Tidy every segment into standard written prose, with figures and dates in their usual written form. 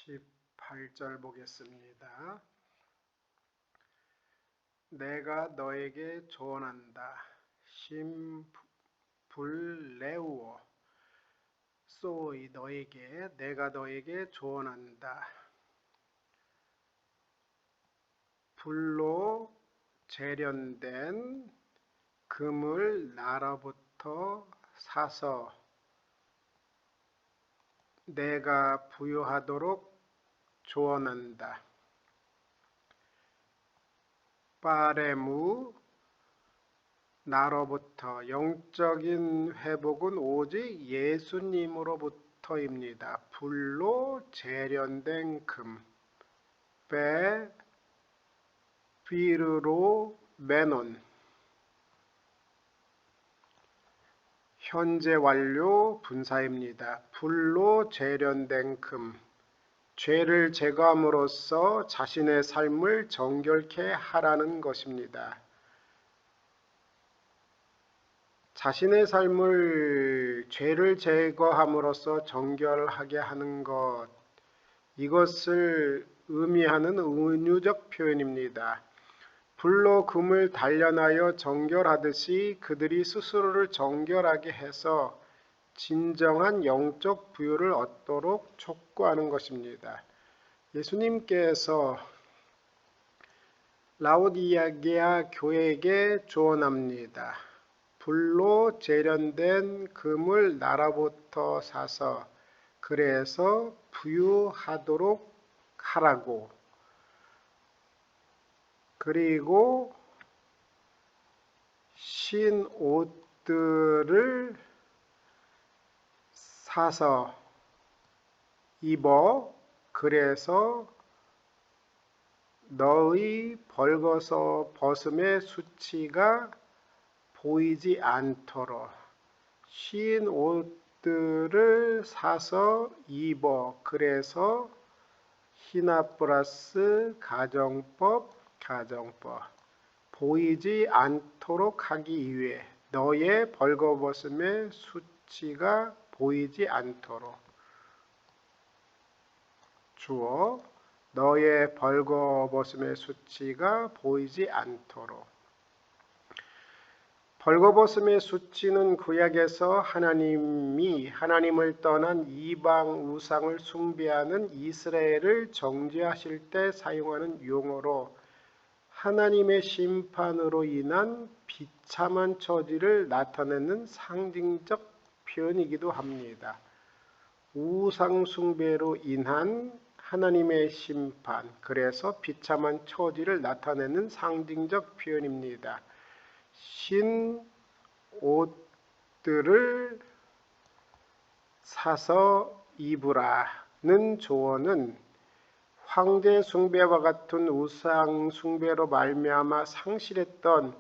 18절 보겠습니다. 내가 너에게 조언한다. 심불레우어 소이 너에게 내가 너에게 조언한다. 불로 재련된 금을 나로부터 사서 내가 부유하도록 조언한다. 빠레무 나로부터 영적인 회복은 오직 예수님으로부터입니다. 불로 재련된 금, 베 비르로 메논 현재 완료 분사입니다. 불로 재련된 금, 죄를 제거함으로써 자신의 삶을 정결케 하라는 것입니다. 자신의 삶을 죄를 제거함으로써 정결하게 하는 것, 이것을 의미하는 은유적 표현입니다. 불로 금을 단련하여 정결하듯이 그들이 스스로를 정결하게 해서 진정한 영적 부유를 얻도록 촉구하는 것입니다. 예수님께서 라오디게아 교회에게 조언합니다. 불로 재련된 금을 나로부터 사서 그래서 부유하도록 하라고, 그리고 신 옷들을 사서 입어 그래서 너의 벌거벗음의 수치가 보이지 않도록. 신 옷들을 사서 입어 그래서 희나 플러스 가정법 보이지 않도록 하기 위해 너의 벌거벗음의 수치가 보이지 않도록. 주어 너의 벌거벗음의 수치가 보이지 않도록. 벌거벗음의 수치는 구약에서 하나님이 하나님을 떠난 이방 우상을 숭배하는 이스라엘을 정죄하실 때 사용하는 용어로 하나님의 심판으로 인한 비참한 처지를 나타내는 상징적 표현이기도 합니다. 우상 숭배로 인한 하나님의 심판, 그래서 비참한 처지를 나타내는 상징적 표현입니다. 신 옷들을 사서 입으라는 조언은 황제 숭배와 같은 우상 숭배로 말미암아 상실했던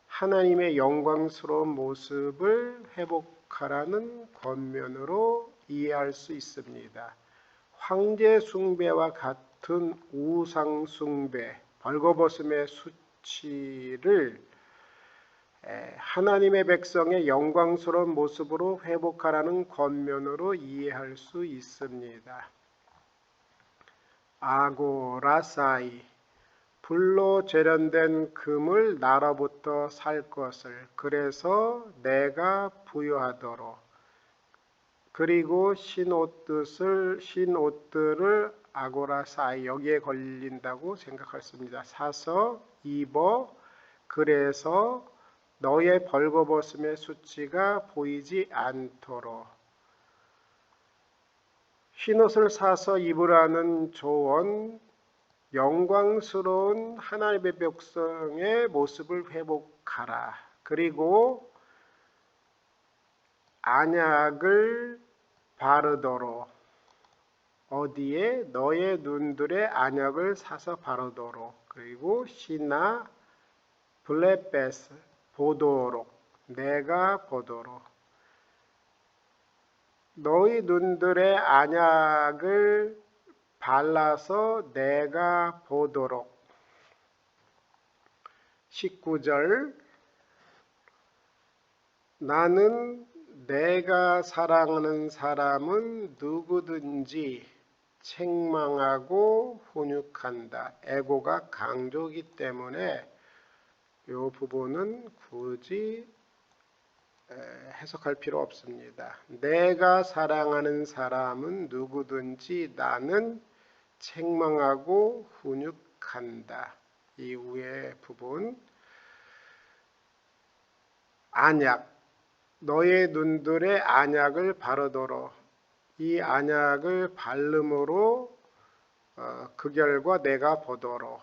하나님의 영광스러운 모습을 회복하라는 권면으로 이해할 수 있습니다. 황제 숭배와 같은 우상 숭배, 벌거벗음의 수치를 하나님의 백성의 영광스러운 모습으로 회복하라는 권면으로 이해할 수 있습니다. 아고라사이 불로 재련된 금을 나로부터 살 것을 그래서 내가 부유하도록. 그리고 신 옷들을 아고라사이 여기에 걸린다고 생각했습니다. 사서 입어 그래서 너의 벌거벗음의 수치가 보이지 않도록. 흰옷을 사서 입으라는 조언, 영광스러운 하나님의 백성의 모습을 회복하라. 그리고 안약을 바르도록. 어디에? 너의 눈들의 안약을 사서 바르도록. 그리고 시나 블레베스 보도록. 내가 보도록. 너희 눈들의 안약을 발라서 내가 보도록. 19절 나는 내가 사랑하는 사람은 누구든지 책망하고 훈육한다. 에고가 강조이기 때문에 이 부분은 굳이 해석할 필요 없습니다. 내가 사랑하는 사람은 누구든지 나는 책망하고 훈육한다. 이후의 부분 안약 너의 눈들의 안약을 바르도록 이 안약을 바름으로 그 결과 내가 보도록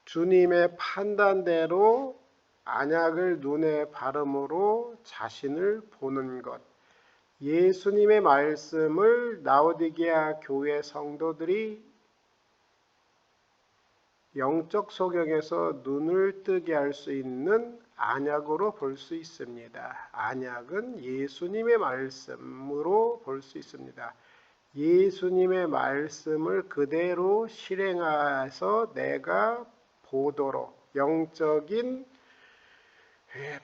주님의 판단대로 안약을 눈에 바름으로 자신을 보는 것 예수님의 말씀을 라오디게아 교회 성도들이 영적 소경에서 눈을 뜨게 할 수 있는 안약으로 볼 수 있습니다. 안약은 예수님의 말씀으로 볼 수 있습니다. 예수님의 말씀을 그대로 실행해서 내가 보도록 영적인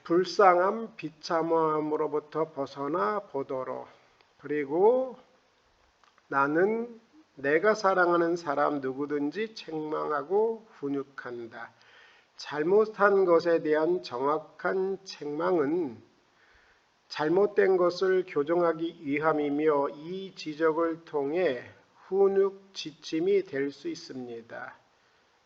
불쌍함, 비참함으로부터 벗어나 보도록 그리고 나는 내가 사랑하는 사람 누구든지 책망하고 훈육한다. 잘못한 것에 대한 정확한 책망은 잘못된 것을 교정하기 위함이며 이 지적을 통해 훈육 지침이 될 수 있습니다.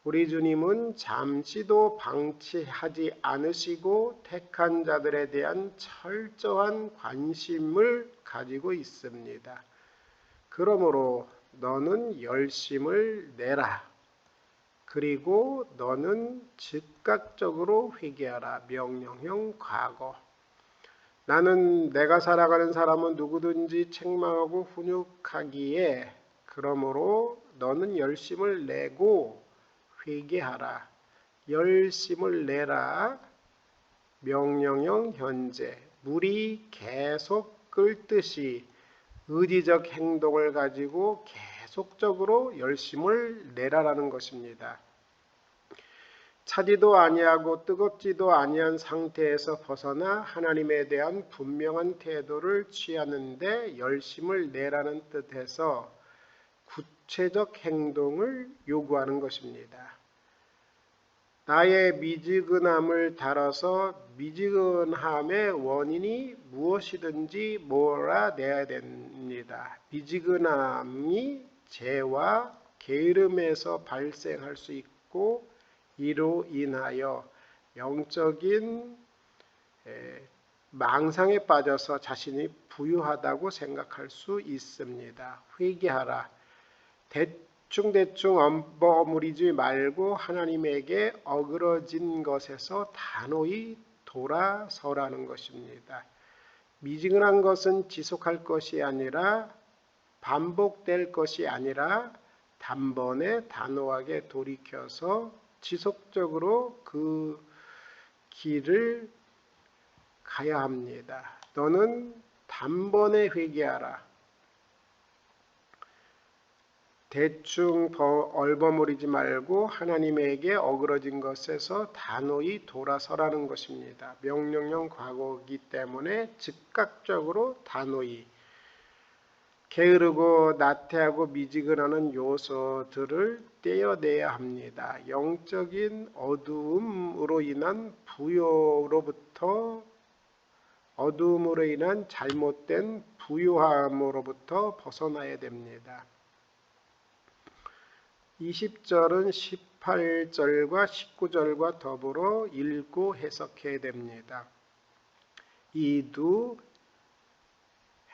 우리 주님은 잠시도 방치하지 않으시고 택한 자들에 대한 철저한 관심을 가지고 있습니다. 그러므로 너는 열심을 내라. 그리고 너는 즉각적으로 회개하라. 명령형 과거. 나는 내가 사랑하는 사람은 누구든지 책망하고 훈육하기에 그러므로 너는 열심을 내고 회개하라. 열심을 내라. 명령형 현재. 물이 계속 끓듯이 의지적 행동을 가지고 계속적으로 열심을 내라라는 것입니다. 차지도 아니하고 뜨겁지도 아니한 상태에서 벗어나 하나님에 대한 분명한 태도를 취하는데 열심을 내라는 뜻에서 구체적 행동을 요구하는 것입니다. 나의 미지근함을 다뤄서 미지근함의 원인이 무엇이든지 몰아내야 됩니다. 미지근함이 죄와 게으름에서 발생할 수 있고 이로 인하여 영적인 망상에 빠져서 자신이 부유하다고 생각할 수 있습니다. 회개하라. 대충 엄버무리지 말고 하나님에게 어그러진 것에서 단호히 돌아서라는 것입니다. 미지근한 것은 지속할 것이 아니라 반복될 것이 아니라 단번에 단호하게 돌이켜서 지속적으로 그 길을 가야 합니다. 너는 단번에 회개하라. 대충 얼버무리지 말고 하나님에게 어그러진 것에서 단호히 돌아서라는 것입니다. 명령형 과거이기 때문에 즉각적으로 단호히 게으르고 나태하고 미지근하는 요소들을 떼어내야 합니다. 영적인 어두움으로 인한 어두움으로 인한 잘못된 부요함으로부터 벗어나야 됩니다. 20절은 18절과 19절과 더불어 읽고 해석해야 됩니다. 이두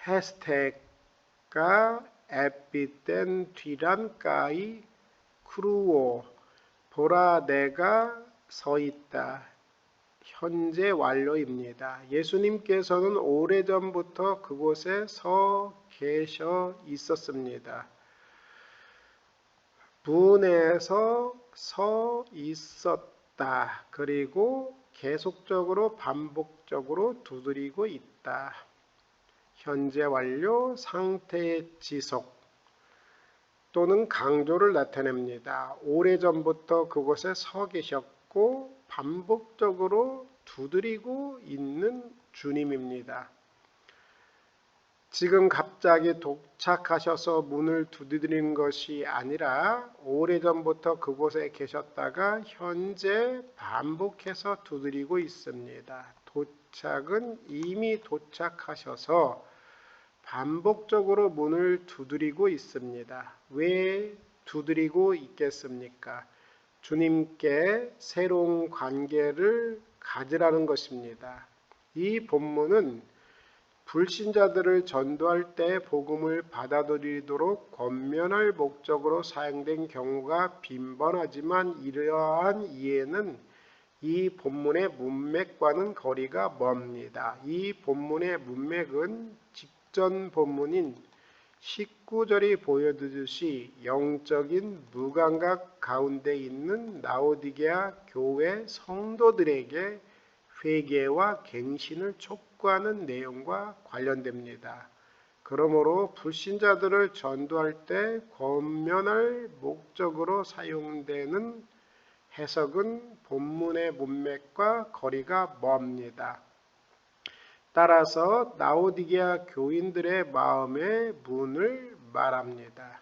헤스텍가 에피텐 뒤란 까이 크루오 보라 내가 서 있다. 현재 완료입니다. 예수님께서는 오래전부터 그곳에 서 계셔 있었습니다. 문에서 서 있었다. 그리고 계속적으로 반복적으로 두드리고 있다. 현재 완료, 상태의 지속 또는 강조를 나타냅니다. 오래전부터 그곳에 서 계셨고 반복적으로 두드리고 있는 주님입니다. 지금 갑자기 도착하셔서 문을 두드리는 것이 아니라 오래전부터 그곳에 계셨다가 현재 반복해서 두드리고 있습니다. 도착은 이미 도착하셔서 반복적으로 문을 두드리고 있습니다. 왜 두드리고 있겠습니까? 주님께 새로운 관계를 가지라는 것입니다. 이 본문은 불신자들을 전도할 때 복음을 받아들이도록 권면할 목적으로 사용된 경우가 빈번하지만 이러한 이해는 이 본문의 문맥과는 거리가 멉니다. 이 본문의 문맥은 직전 본문인 19절이 보여주듯이 영적인 무감각 가운데 있는 라오디게아 교회 성도들에게 회개와 갱신을 촉구하는 내용과 관련됩니다. 그러므로 불신자들을 전도할 때 권면할 목적으로 사용되는 해석은 본문의 문맥과 거리가 멉니다. 따라서 라오디게아 교인들의 마음의 문을 말합니다.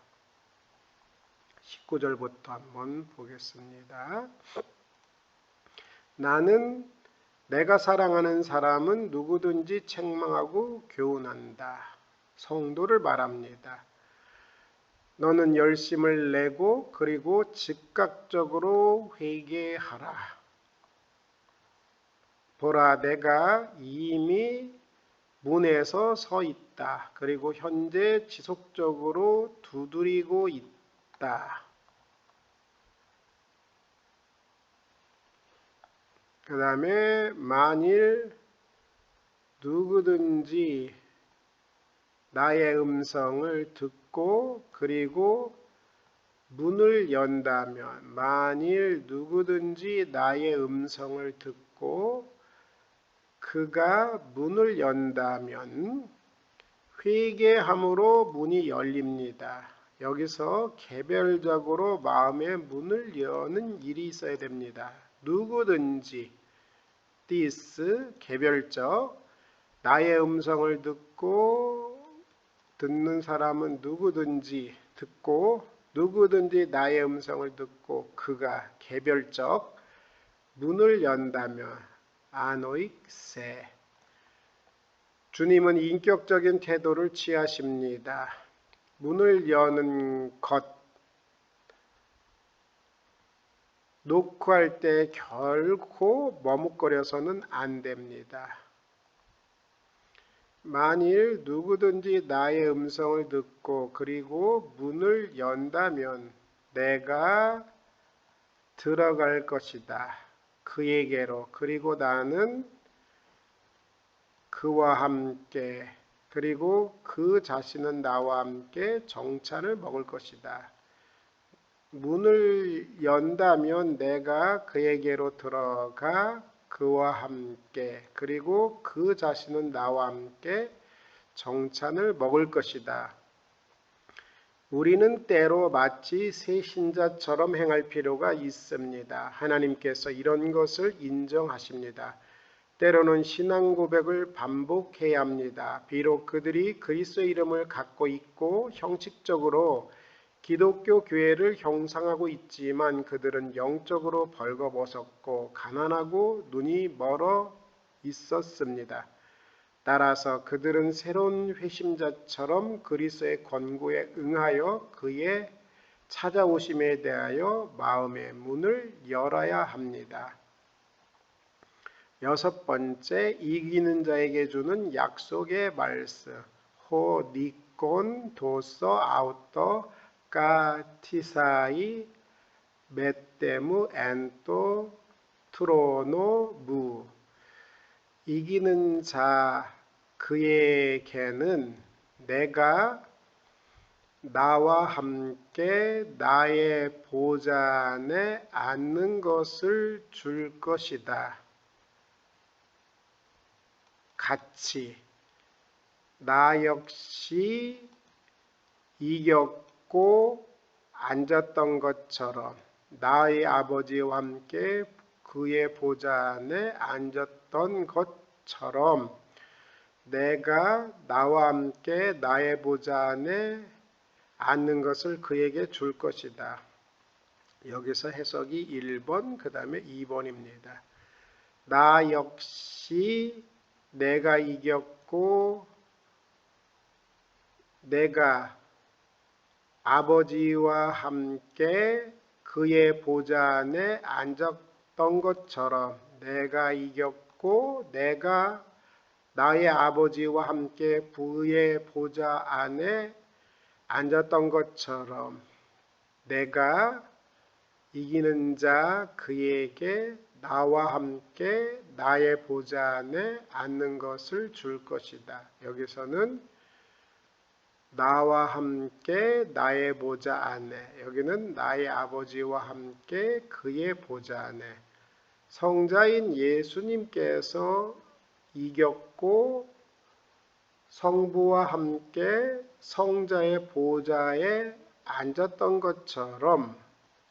19절부터 한번 보겠습니다. 나는 내가 사랑하는 사람은 누구든지 책망하고 교훈한다. 성도를 말합니다. 너는 열심을 내고 그리고 즉각적으로 회개하라. 보라, 내가 이미 문에서 서 있다. 그리고 현재 지속적으로 두드리고 있다. 그 다음에 만일 누구든지 나의 음성을 듣고 그리고 문을 연다면, 만일 누구든지 나의 음성을 듣고 그가 문을 연다면 회개함으로 문이 열립니다. 여기서 개별적으로 마음의 문을 여는 일이 있어야 됩니다. 누구든지 this 개별적 나의 음성을 듣는 사람은 누구든지 듣고 누구든지 나의 음성을 듣고 그가 개별적 문을 연다면 아노익세 주님은 인격적인 태도를 취하십니다. 문을 여는 것 노크할 때 결코 머뭇거려서는 안 됩니다. 만일 누구든지 나의 음성을 듣고 그리고 문을 연다면 내가 들어갈 것이다. 그에게로. 그리고 나는 그와 함께 그리고 그 자신은 나와 함께 정찬을 먹을 것이다. 문을 연다면 내가 그에게로 들어가 그와 함께 그리고 그 자신은 나와 함께 정찬을 먹을 것이다. 우리는 때로 마치 새신자처럼 행할 필요가 있습니다. 하나님께서 이런 것을 인정하십니다. 때로는 신앙 고백을 반복해야 합니다. 비록 그들이 그리스도의 이름을 갖고 있고 형식적으로 기독교 교회를 형성하고 있지만 그들은 영적으로 벌거벗었고 가난하고 눈이 멀어 있었습니다. 따라서 그들은 새로운 회심자처럼 그리스도의 권고에 응하여 그의 찾아오심에 대하여 마음의 문을 열어야 합니다. 여섯 번째, 이기는 자에게 주는 약속의 말씀. 호 니콘 도서 아우터 까티사이 메테무 엔토 트로노 무. 이기는 자 그에게는 내가 나와 함께 나의 보좌에 앉는 것을 줄 것이다. 같이 나 역시 이겼고 앉았던 것처럼 나의 아버지와 함께 그의 보좌에 앉았던 것처럼 내가 나와 함께 나의 보좌 안에 앉는 것을 그에게 줄 것이다. 여기서 해석이 1번, 그 다음에 2번입니다. 나 역시 내가 이겼고 내가 아버지와 함께 그의 보좌 안에 앉았던 것처럼 내가 이겼고 내가 나의 아버지와 함께 그의 보좌 안에 앉았던 것처럼 내가 이기는 자 그에게 나와 함께 나의 보좌 안에 앉는 것을 줄 것이다. 여기서는 나와 함께 나의 보좌 안에, 여기는 나의 아버지와 함께 그의 보좌 안에. 성자인 예수님께서 이겼고 성부와 함께 성자의 보좌에 앉았던 것처럼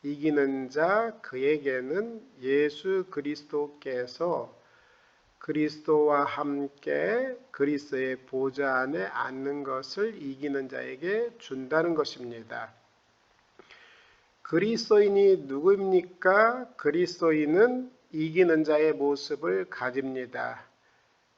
이기는 자 그에게는 예수 그리스도께서 그리스도와 함께 그리스도의 보좌 안에 앉는 것을 이기는 자에게 준다는 것입니다. 그리스도인이 누구입니까? 그리스도인은 이기는 자의 모습을 가집니다.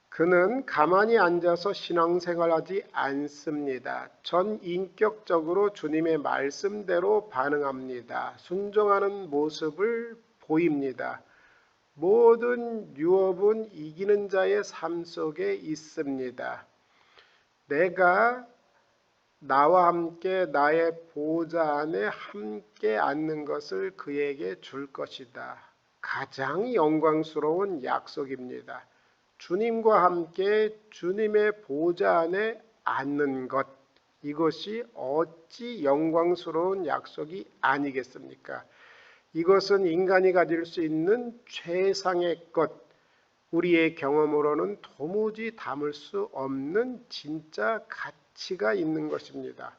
그는 가만히 앉아서 신앙생활하지 않습니다. 전인격적으로 주님의 말씀대로 반응합니다. 순종하는 모습을 보입니다. 모든 유업은 이기는 자의 삶 속에 있습니다. 내가 나와 함께 나의 보좌 안에 함께 앉는 것을 그에게 줄 것이다. 가장 영광스러운 약속입니다. 주님과 함께 주님의 보좌 안에 앉는 것, 이것이 어찌 영광스러운 약속이 아니겠습니까? 이것은 인간이 가질 수 있는 최상의 것, 우리의 경험으로는 도무지 담을 수 없는 진짜 가치가 있는 것입니다.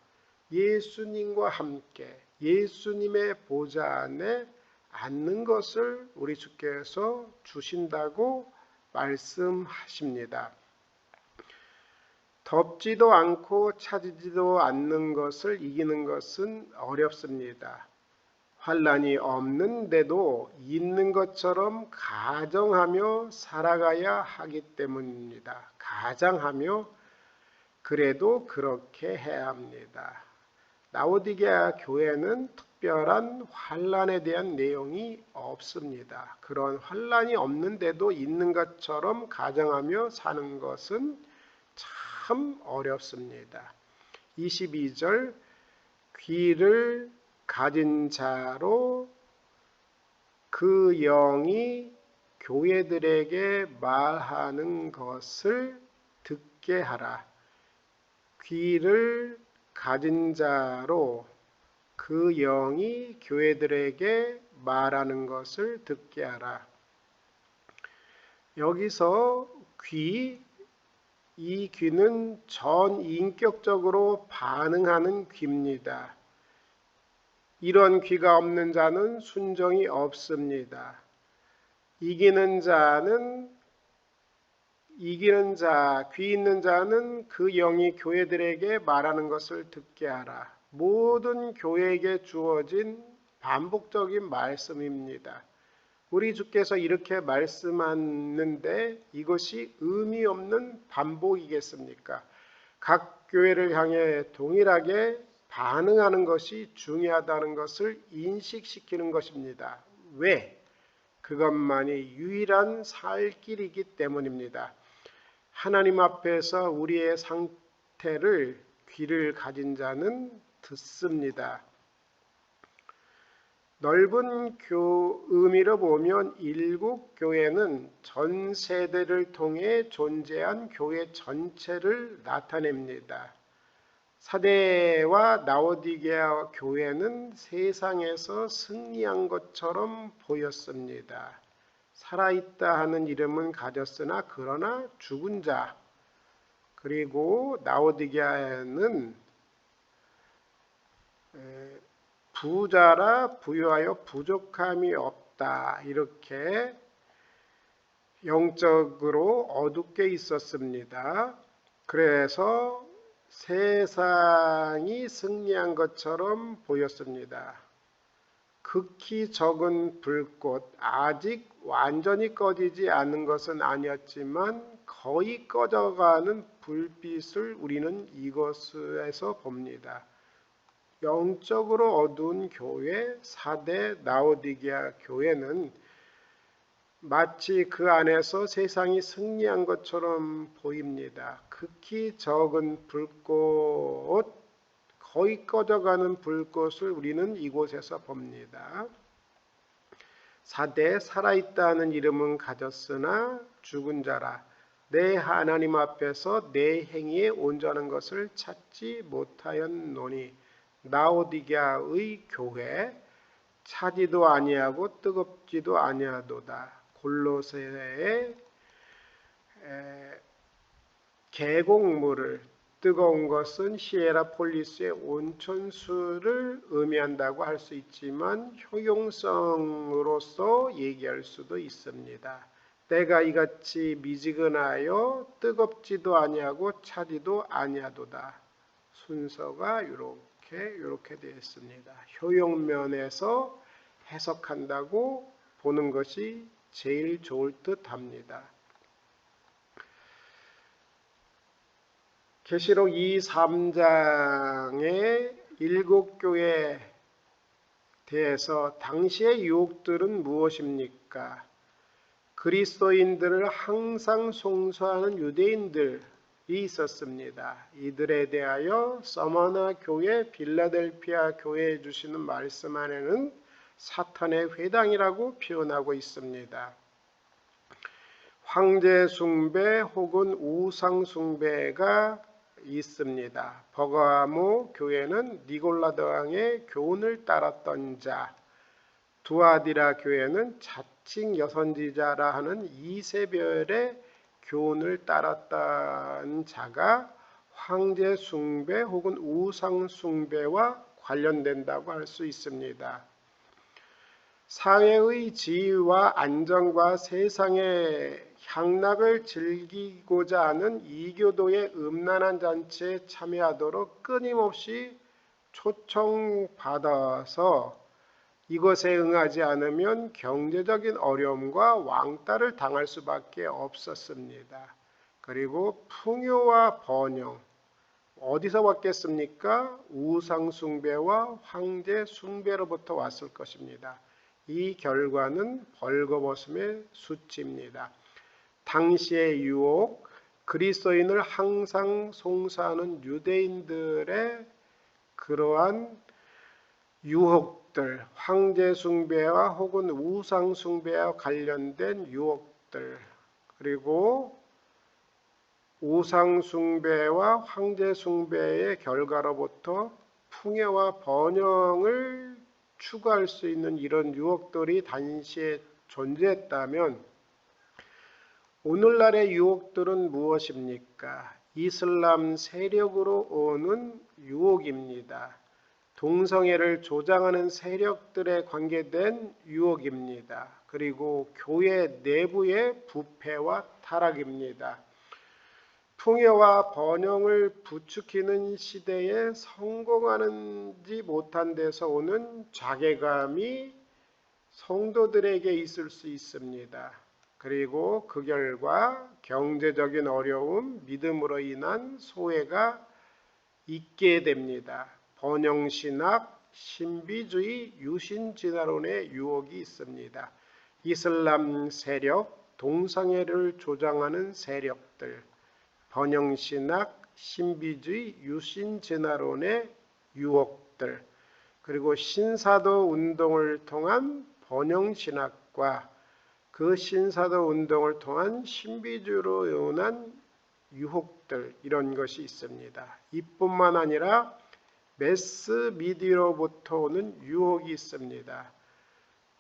예수님과 함께 예수님의 보좌 안에 앉는 것을 우리 주께서 주신다고 말씀하십니다. 덥지도 않고 차지지도 않는 것을 이기는 것은 어렵습니다. 환난이 없는데도 있는 것처럼 가정하며 살아가야 하기 때문입니다. 가정하며 그래도 그렇게 해야 합니다. 라오디게아 교회는 특별한 환난에 대한 내용이 없습니다. 그런 환난이 없는데도 있는 것처럼 가정하며 사는 것은 참 어렵습니다. 22절 귀를 가진 자로 그 영이 교회들에게 말하는 것을 듣게 하라. 귀를 가진 자로 그 영이 교회들에게 말하는 것을 듣게 하라. 여기서 이 귀는 전인격적으로 반응하는 귀입니다. 이런 귀가 없는 자는 순종이 없습니다. 이기는 자, 귀 있는 자는 그 영이 교회들에게 말하는 것을 듣게 하라. 모든 교회에게 주어진 반복적인 말씀입니다. 우리 주께서 이렇게 말씀하는데 이것이 의미 없는 반복이겠습니까? 각 교회를 향해 동일하게 반응하는 것이 중요하다는 것을 인식시키는 것입니다. 왜? 그것만이 유일한 살 길이기 때문입니다. 하나님 앞에서 우리의 상태를 귀를 가진 자는 듣습니다. 넓은 의미로 보면 일국 교회는 전 세대를 통해 존재한 교회 전체를 나타냅니다. 사대와 라오디게아 교회는 세상에서 승리한 것처럼 보였습니다. 살아있다 하는 이름은 가졌으나 그러나 죽은 자, 그리고 라오디게아는 부자라 부유하여 부족함이 없다, 이렇게 영적으로 어둡게 있었습니다. 그래서 세상이 승리한 것처럼 보였습니다. 극히 적은 불꽃, 아직 완전히 꺼지지 않은 것은 아니었지만 거의 꺼져가는 불빛을 우리는 이것에서 봅니다. 영적으로 어두운 교회, 사대 라오디게아 교회는 마치 그 안에서 세상이 승리한 것처럼 보입니다. 극히 적은 불꽃, 거의 꺼져가는 불꽃을 우리는 이곳에서 봅니다. 사대 살아있다는 이름은 가졌으나 죽은 자라 내 하나님 앞에서 내 행위에 온전한 것을 찾지 못하였노니 라오디게아의 교회 차지도 아니하고 뜨겁지도 아니하도다. 골로새의 계곡물을 뜨거운 것은 히에라폴리스의 온천수를 의미한다고 할 수 있지만 효용성으로서 얘기할 수도 있습니다. 때가 이같이 미지근하여 뜨겁지도 아니하고 차지도 아니하도다. 순서가 이렇게 되어 있습니다. 효용면에서 해석한다고 보는 것이 제일 좋을 듯 합니다. 계시록 2, 3장의 7교회에 대해서 당시의 유혹들은 무엇입니까? 그리스도인들을 항상 송수하는 유대인들이 있었습니다. 이들에 대하여 서머나 교회, 빌라델피아 교회에 주시는 말씀 안에는 사탄의 회당이라고 표현하고 있습니다. 황제 숭배 혹은 우상 숭배가 있습니다. 버가모 교회는 니골라당의 교훈을 따랐던 자, 두아디라 교회는 자칭 여선지자라 하는 이세벨의 교훈을 따랐던 자가 황제 숭배 혹은 우상 숭배와 관련된다고 할 수 있습니다. 사회의 지위와 안정과 세상의 향락을 즐기고자 하는 이교도의 음란한 잔치에 참여하도록 끊임없이 초청받아서 이것에 응하지 않으면 경제적인 어려움과 왕따를 당할 수밖에 없었습니다. 그리고 풍요와 번영, 어디서 왔겠습니까? 우상 숭배와 황제 숭배로부터 왔을 것입니다. 이 결과는 벌거벗음의 수치입니다. 당시의 유혹, 그리스도인을 항상 송사하는 유대인들의 그러한 유혹들, 황제 숭배와 혹은 우상 숭배와 관련된 유혹들, 그리고 우상 숭배와 황제 숭배의 결과로부터 풍요와 번영을 추구할 수 있는 이런 유혹들이 당시에 존재했다면 오늘날의 유혹들은 무엇입니까? 이슬람 세력으로 오는 유혹입니다. 동성애를 조장하는 세력들에 관계된 유혹입니다. 그리고 교회 내부의 부패와 타락입니다. 풍요와 번영을 부추기는 시대에 성공하지 못한 데서 오는 자괴감이 성도들에게 있을 수 있습니다. 그리고 그 결과 경제적인 어려움, 믿음으로 인한 소외가 있게 됩니다. 번영신학, 신비주의, 유신진화론의 유혹이 있습니다. 이슬람 세력, 동성애를 조장하는 세력들, 번영신학, 신비주의, 유신진화론의 유혹들, 그리고 신사도 운동을 통한 번영신학과 그 신사도 운동을 통한 신비주의로 인한 유혹들, 이런 것이 있습니다. 이뿐만 아니라 매스미디어로부터 오는 유혹이 있습니다.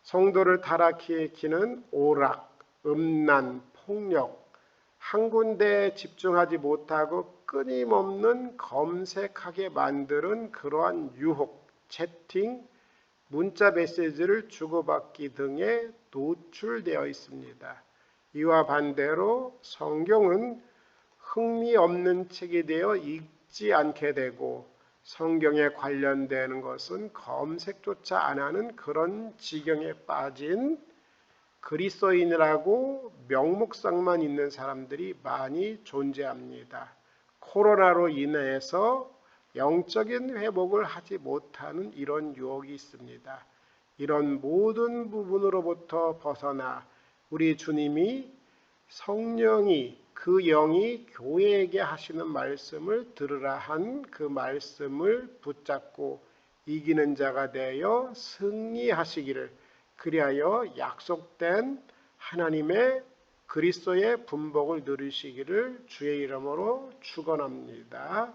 성도를 타락시키는 오락, 음란, 폭력, 한 군데에 집중하지 못하고 끊임없는 검색하게 만드는 그러한 유혹, 채팅, 문자 메시지를 주고받기 등에 노출되어 있습니다. 이와 반대로 성경은 흥미없는 책이 되어 읽지 않게 되고 성경에 관련되는 것은 검색조차 안 하는 그런 지경에 빠진 그리스도인이라고 명목상만 있는 사람들이 많이 존재합니다. 코로나로 인해서 영적인 회복을 하지 못하는 이런 유혹이 있습니다. 이런 모든 부분으로부터 벗어나 우리 주님이 성령이 그 영이 교회에게 하시는 말씀을 들으라 한 그 말씀을 붙잡고 이기는 자가 되어 승리하시기를, 그리하여 약속된 하나님의 그리스도의 분복을 누리시기를 주의 이름으로 축원합니다.